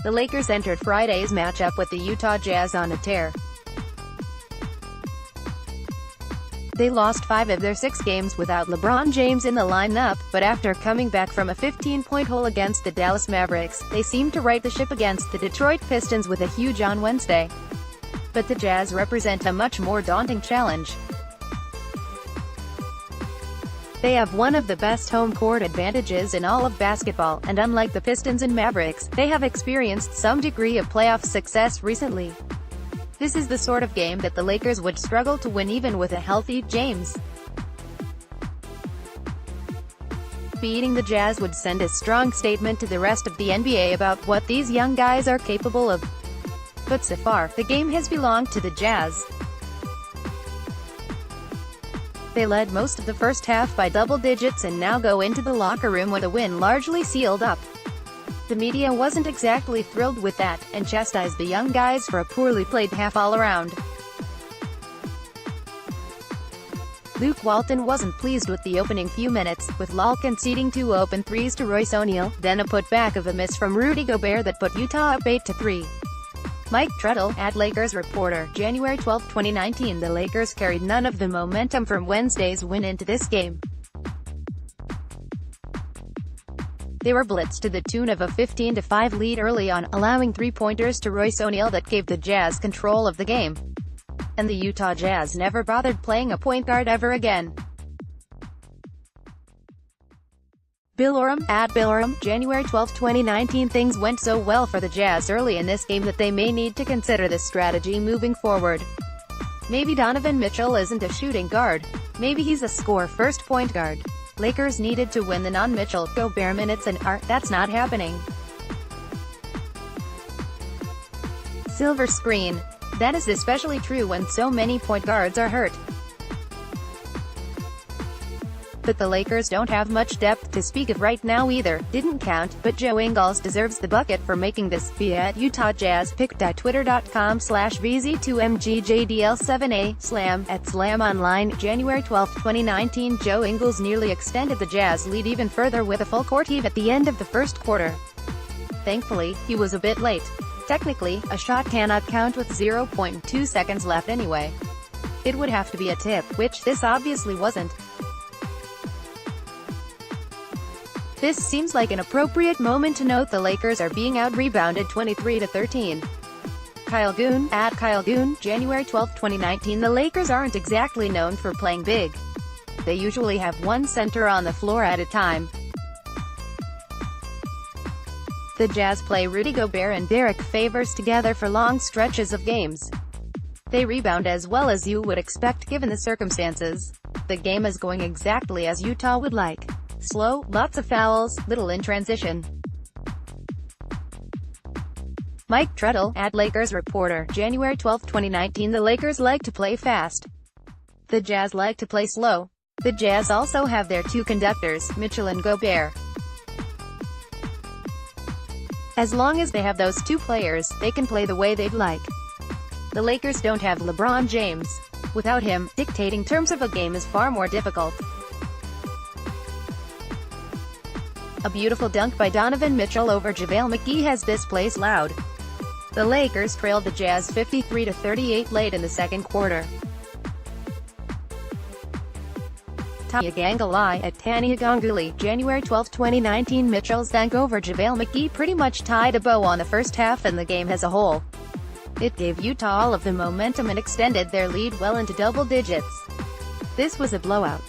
The Lakers entered Friday's matchup with the Utah Jazz on a tear. They lost 5 of their 6 games without LeBron James in the lineup, but after coming back from a 15-point hole against the Dallas Mavericks, they seemed to right the ship against the Detroit Pistons with a huge on Wednesday. But the Jazz represent a much more daunting challenge. They have one of the best home court advantages in all of basketball, and unlike the Pistons and Mavericks, they have experienced some degree of playoff success recently. This is the sort of game that the Lakers would struggle to win even with a healthy James. Beating the Jazz would send a strong statement to the rest of the NBA about what these young guys are capable of. But so far, the game has belonged to the Jazz. They led most of the first half by double digits and now go into the locker room with a win largely sealed up. The media wasn't exactly thrilled with that, and chastised the young guys for a poorly played half all around. Luke Walton wasn't pleased with the opening few minutes, with Lal conceding 2 open threes to Royce O'Neal, then a putback of a miss from Rudy Gobert that put Utah up 8-3. Mike Treadle, @Lakers reporter, January 12, 2019. The Lakers carried none of the momentum from Wednesday's win into this game. They were blitzed to the tune of a 15-5 lead early on, allowing 3-pointers to Royce O'Neal that gave the Jazz control of the game. And the Utah Jazz never bothered playing a point guard ever again. Bill Oram, @Bill Oram, January 12, 2019. Things went so well for the Jazz early in this game that they may need to consider this strategy moving forward. Maybe Donovan Mitchell isn't a shooting guard. Maybe he's a score-first point guard. Lakers needed to win the non-Mitchell Gobert minutes and that's not happening. Silver screen. That is especially true when so many point guards are hurt. But the Lakers don't have much depth to speak of right now either. Didn't count, but Joe Ingles deserves the bucket for making this. Via Utah Jazz pick. Twitter.com/VZ2MGJDL7A, Slam, @Slam Online, January 12, 2019. Joe Ingles nearly extended the Jazz lead even further with a full court heave at the end of the first quarter. Thankfully, he was a bit late. Technically, a shot cannot count with 0.2 seconds left anyway. It would have to be a tip, which this obviously wasn't. This seems like an appropriate moment to note the Lakers are being out-rebounded 23-13. Kyle Goon, @Kyle Goon, January 12, 2019. The Lakers aren't exactly known for playing big. They usually have one center on the floor at a time. The Jazz play Rudy Gobert and Derek Favors together for long stretches of games. They rebound as well as you would expect given the circumstances. The game is going exactly as Utah would like. Slow, lots of fouls, little in transition. Mike Treadle, @Lakers reporter, January 12, 2019. The Lakers like to play fast. The Jazz like to play slow. The Jazz also have their 2 conductors, Mitchell and Gobert. As long as they have those 2 players, they can play the way they'd like. The Lakers don't have LeBron James. Without him, dictating terms of a game is far more difficult. A beautiful dunk by Donovan Mitchell over JaVale McGee has this place loud. The Lakers trailed the Jazz 53-38 late in the second quarter. Tanya Ganguly, @Tanya Ganguly, January 12, 2019. Mitchell's dunk over JaVale McGee pretty much tied a bow on the first half and the game as a whole. It gave Utah all of the momentum and extended their lead well into double digits. This was a blowout.